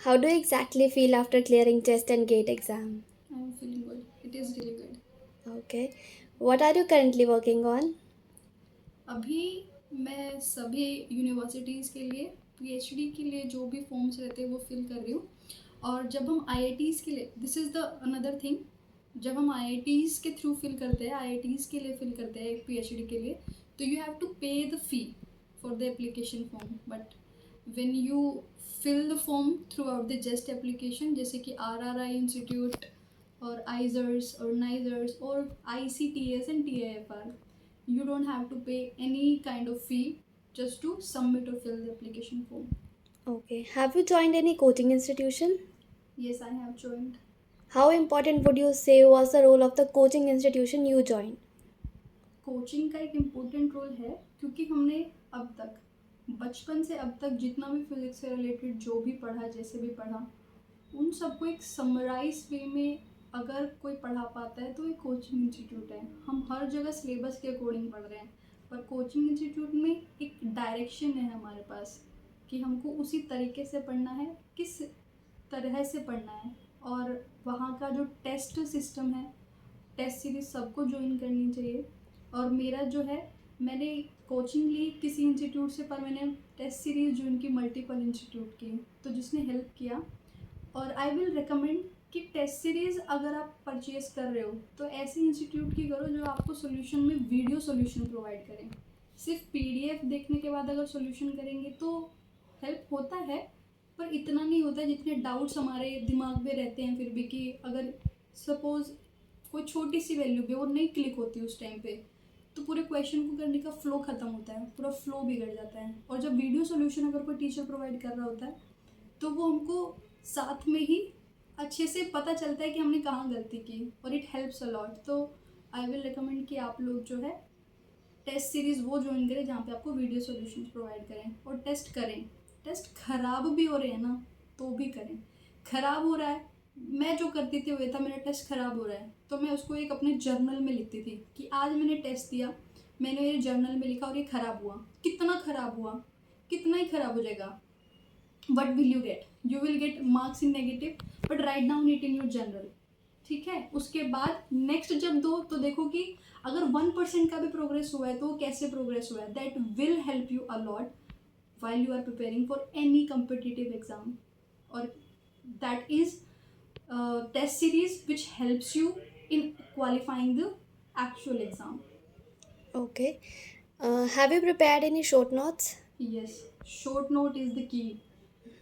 How do you exactly feel after clearing test and gate exam? I'm feeling good. It is really good. Okay. What are you currently working on? अभी मैं सभी universities के लिए PhD के लिए जो भी फॉर्म्स रहते हैं वो फिल कर रही हूँ। और जब हम आईआईटीज़ के लिए this is the another thing, जब हम आईआईटीज़ के थ्रू फिल करते हैं, आईआईटीज़ के लिए फिल करते हैं एक पीएचडी के लिए, तो you have to pay the fee for the application form. But when you fill the form through out the just application, जैसे कि आरआरआई इंस्टीट्यूट और आइजर्स और नाइजर्स और ICTS and TIFR, you don't have to pay any kind of fee just to submit or fill the application form. Okay. Have you joined any coaching institution? Yes, I have joined. How important would you say was the role of the coaching institution you joined? Coaching का एक important role है, क्योंकि हमने अब तक बचपन से अब तक जितना भी फिजिक्स से रिलेटेड जो भी पढ़ा, जैसे भी पढ़ा, उन सबको एक समराइज वे में अगर कोई पढ़ा पाता है तो एक कोचिंग इंस्टीट्यूट है। हम हर जगह सिलेबस के अकॉर्डिंग पढ़ रहे हैं, पर कोचिंग इंस्टीट्यूट में एक डायरेक्शन है हमारे पास कि हमको उसी तरीके से पढ़ना है, किस तरह से पढ़ना है। और वहाँ का जो टेस्ट सिस्टम है, टेस्ट सीरीज सबको ज्वाइन करनी चाहिए। और मेरा जो है, मैंने कोचिंग ली किसी इंस्टीट्यूट से, पर मैंने टेस्ट सीरीज ज्वाइन की मल्टीपल इंस्टीट्यूट की, तो जिसने हेल्प किया। और आई विल रिकमेंड कि टेस्ट सीरीज़ अगर आप परचेज कर रहे हो तो ऐसे इंस्टीट्यूट की करो जो आपको सोल्यूशन में वीडियो सोल्यूशन प्रोवाइड करें। सिर्फ पीडीएफ देखने के बाद अगर सोल्यूशन करेंगे तो हेल्प होता है, पर इतना नहीं होता जितने डाउट्स हमारे दिमाग में रहते हैं फिर भी, कि अगर सपोज़ कोई छोटी सी वैल्यू भी और नहीं क्लिक होती उस टाइम पे, तो पूरे क्वेश्चन को करने का फ्लो ख़त्म होता है, पूरा फ्लो बिगड़ जाता है। और जब वीडियो सोल्यूशन अगर कोई टीचर प्रोवाइड कर रहा होता है तो वो हमको साथ में ही अच्छे से पता चलता है कि हमने कहाँ गलती की, और इट हेल्प्स अ लॉट। तो आई विल रिकमेंड कि आप लोग जो है टेस्ट सीरीज़ वो ज्वाइन करें जहाँ पे आपको वीडियो सॉल्यूशंस प्रोवाइड करें और टेस्ट करें। टेस्ट ख़राब भी हो रहे हैं ना तो भी करें। ख़राब हो रहा है, मैं जो करती थी वो ये था, मेरा टेस्ट ख़राब हो रहा है तो मैं उसको एक अपने जर्नल में लिखती थी कि आज मैंने टेस्ट दिया, मैंने मेरे जर्नल में लिखा और ये ख़राब हुआ। कितना ख़राब हुआ, कितना ही ख़राब हो जाएगा, what will you get? You will get marks in negative, but write down it in your journal। ठीक है, उसके बाद नेक्स्ट जब दो तो देखो कि अगर 1% का भी प्रोग्रेस हुआ है तो कैसे प्रोग्रेस हुआ है। That will help you a lot while you are preparing for any competitive exam, or that is test series which helps you in qualifying the actual exam. Okay. Have you prepared any short notes? Yes, short note is the key।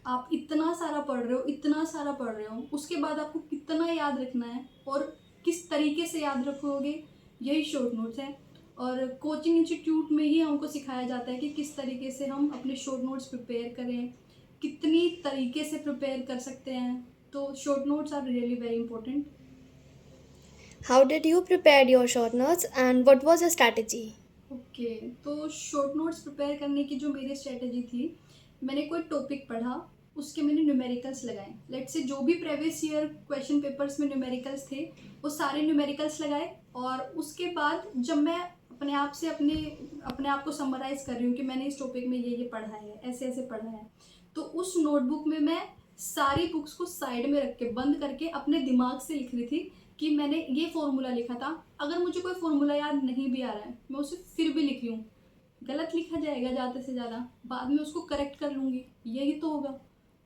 आप इतना सारा पढ़ रहे हो, इतना सारा पढ़ रहे हो, उसके बाद आपको कितना याद रखना है और किस तरीके से याद रखोगे, यही शॉर्ट नोट्स है। और कोचिंग इंस्टीट्यूट में ही हमको सिखाया जाता है कि किस तरीके से हम अपने शॉर्ट नोट्स प्रिपेयर करें, कितनी तरीके से प्रिपेयर कर सकते हैं। तो short notes are really very important. How did you prepare your short notes and what was your strategy? Okay, तो शॉर्ट नोट्स प्रिपेयर करने की जो मेरी स्ट्रेटजी थी, मैंने कोई टॉपिक पढ़ा, उसके मैंने न्यूमेरिकल्स लगाए। लेट्स से जो भी प्रीवियस ईयर क्वेश्चन पेपर्स में न्यूमेरिकल्स थे वो सारे न्यूमेरिकल्स लगाए। और उसके बाद जब मैं अपने आप से अपने आप को समराइज़ कर रही हूँ कि मैंने इस टॉपिक में ये पढ़ा है, ऐसे ऐसे पढ़ा है, तो उस नोटबुक में मैं सारी बुक्स को साइड में रख के बंद करके अपने दिमाग से लिख रही थी कि मैंने ये फॉर्मूला लिखा था। अगर मुझे कोई फॉर्मूला याद नहीं भी आ रहा है मैं उसे फिर भी लिख लूँ, गलत लिखा जाएगा ज़्यादा से ज़्यादा, बाद में उसको करेक्ट कर लूँगी, यही तो होगा।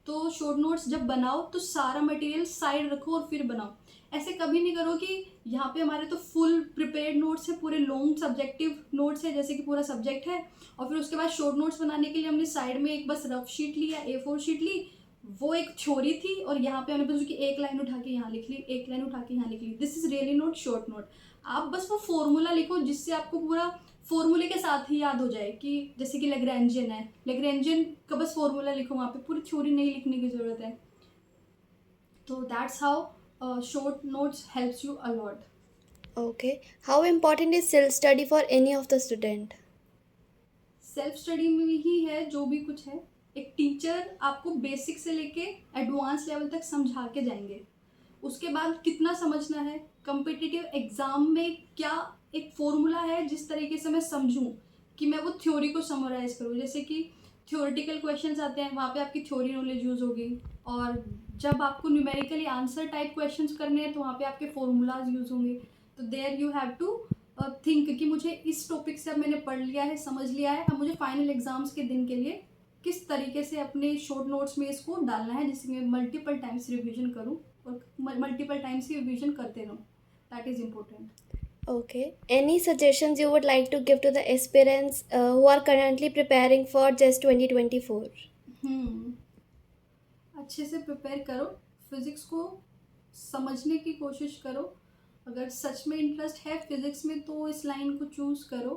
तो शॉर्ट नोट्स जब बनाओ तो सारा मटेरियल साइड रखो और फिर बनाओ। ऐसे कभी नहीं करो कि यहाँ पे हमारे तो फुल प्रिपेयर्ड नोट्स है, पूरे लॉन्ग सब्जेक्टिव नोट्स है, जैसे कि पूरा सब्जेक्ट है, और फिर उसके बाद शॉर्ट नोट्स बनाने के लिए हमने साइड में एक बस रफ शीट ली या A4 शीट ली, वो एक थ्योरी थी, और यहाँ पे हमने बस उसकी एक लाइन उठा के यहाँ लिख ली, एक लाइन उठा के यहाँ लिख ली। This is really not short note. आप बस वो फॉर्मूला लिखो जिससे आपको पूरा फॉर्मूले के साथ ही याद हो जाए, कि जैसे कि लेग्रेंजियन है, लेग्रेंजियन का बस फॉर्मूला लिखो, वहाँ पे पूरी थ्योरी नहीं लिखने की ज़रूरत है। तो that's how short notes helps you a lot. Okay. How important is self study for any of the student? Self study में ही है जो भी कुछ है। एक टीचर आपको बेसिक से लेके एडवांस लेवल तक समझा के जाएंगे, उसके बाद कितना समझना है, कम्पिटिटिव एग्ज़ाम में क्या एक फॉर्मूला है जिस तरीके से मैं समझूं कि मैं वो थ्योरी को समराइज़ करूं। जैसे कि थ्योरेटिकल क्वेश्चंस आते हैं, वहाँ पे आपकी थ्योरी नॉलेज यूज़ होगी। और जब आपको न्यूमेरिकली आंसर टाइप क्वेश्चंस करने हैं तो वहाँ पे आपके फॉर्मूलाज यूज़ होंगे। तो there you have to think कि मुझे इस टॉपिक से अब मैंने पढ़ लिया है, समझ लिया है, अब मुझे फाइनल एग्जाम्स के दिन के लिए किस तरीके से अपने शॉर्ट नोट्स में इसको डालना है, जिससे मैं मल्टीपल टाइम्स रिविजन करूँ और मल्टीपल टाइम्स ही रिविजन करते रहूँ। That is important. Okay. Any suggestions you would like to give to the aspirants who are currently preparing for JES 2024? अच्छे से प्रिपेयर करो, फिज़िक्स को समझने की कोशिश करो। अगर सच में इंटरेस्ट है फिज़िक्स में तो इस लाइन को चूज़ करो।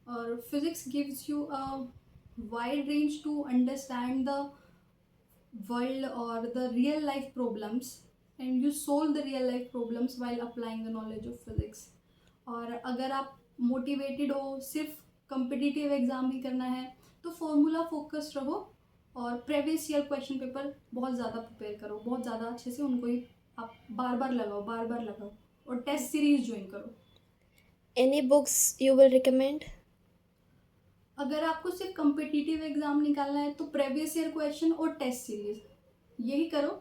और physics gives you a wide range to understand the world or the real life problems, and you solve the real life problems while applying the knowledge of physics. और अगर आप motivated हो, सिर्फ competitive exam ही करना है, तो formula focused रहो और प्रीवियस ईयर क्वेश्चन पेपर बहुत ज़्यादा प्रिपेयर करो, बहुत ज़्यादा अच्छे से उनको ही आप बार बार लगाओ और टेस्ट सीरीज ज्वाइन करो। Any books you will recommend? अगर आपको सिर्फ कम्पिटिटिव एग्ज़ाम निकालना है तो प्रीवियस ईयर क्वेश्चन और टेस्ट सीरीज यही करो।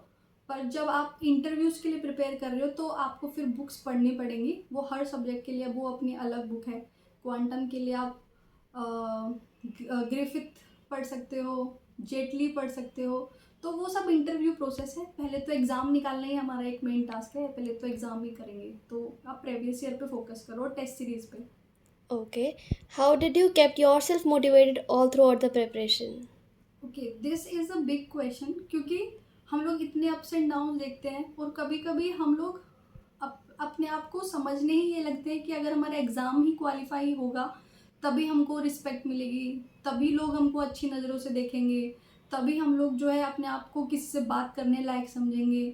पर जब आप इंटरव्यूज़ के लिए प्रिपेयर कर रहे हो तो आपको फिर बुक्स पढ़नी पड़ेंगी, वो हर सब्जेक्ट के लिए वो अपनी अलग बुक है। क्वांटम के लिए आप ग्रिफिथ पढ़ सकते हो, जेटली पढ़ सकते हो। तो वो सब इंटरव्यू प्रोसेस है, पहले तो एग्ज़ाम निकालना ही हमारा एक मेन टास्क है, पहले तो एग्ज़ाम ही करेंगे। तो आप प्रीवियस ईयर पे फोकस करो और टेस्ट सीरीज़ पे। Okay. How did you kept yourself motivated all throughout the preparation? Okay, this is a big question, क्योंकि हम लोग इतने अप्स एंड डाउन देखते हैं और कभी कभी हम लोग अपने आप को समझने ही ये लगते हैं कि अगर हमारा एग्ज़ाम ही क्वालिफाई होगा तभी हमको रिस्पेक्ट मिलेगी, तभी लोग हमको अच्छी नज़रों से देखेंगे, तभी हम लोग जो है अपने आप को किसी से बात करने लायक समझेंगे।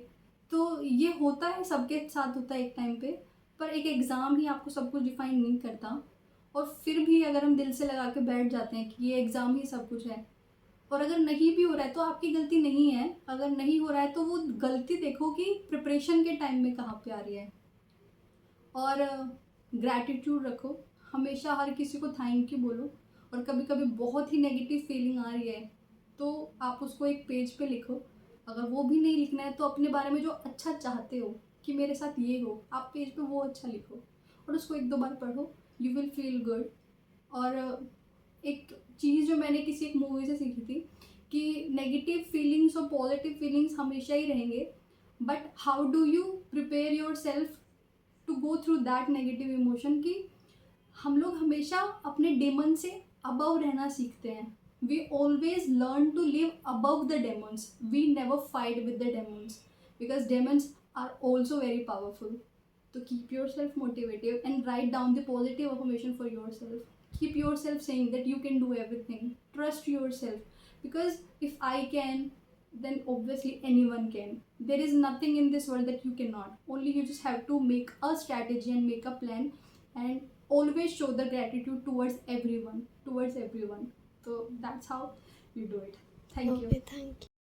तो ये होता है, सबके साथ होता है एक टाइम पे, पर एक एग्ज़ाम ही आपको सब कुछ डिफाइन नहीं करता। और फिर भी अगर हम दिल से लगा के बैठ जाते हैं कि ये एग्ज़ाम ही सब कुछ है, और अगर नहीं भी हो रहा है तो आपकी गलती नहीं है। अगर नहीं हो रहा है तो वो गलती देखो कि प्रिपरेशन के टाइम में कहाँ पे आ रही है। और ग्रैटिट्यूड रखो, हमेशा हर किसी को थैंक यू बोलो। और कभी कभी बहुत ही नेगेटिव फीलिंग आ रही है तो आप उसको एक पेज पे लिखो। अगर वो भी नहीं लिखना है तो अपने बारे में जो अच्छा चाहते हो कि मेरे साथ ये हो, आप पेज पे वो अच्छा लिखो और उसको एक दो बार पढ़ो, यू विल फील गुड। और एक चीज़ जो मैंने किसी एक मूवी से सीखी थी कि नेगेटिव फीलिंग्स और पॉजिटिव फीलिंग्स हमेशा ही रहेंगे, but how do you prepare yourself to go through that negative emotion. कि हम लोग हमेशा अपने डेमन से अबव रहना सीखते हैं। We always learn to live above the demons, we never fight with the demons, because demons are also very powerful. तो keep yourself motivated and write down the positive affirmation for yourself. Keep yourself saying that you can do everything. Trust yourself. Because if I can, then obviously anyone can. There is nothing in this world that you cannot. Only you just have to make a strategy and make a plan, and always show the gratitude towards everyone. So that's how you do it. Thank you. Okay, thank you.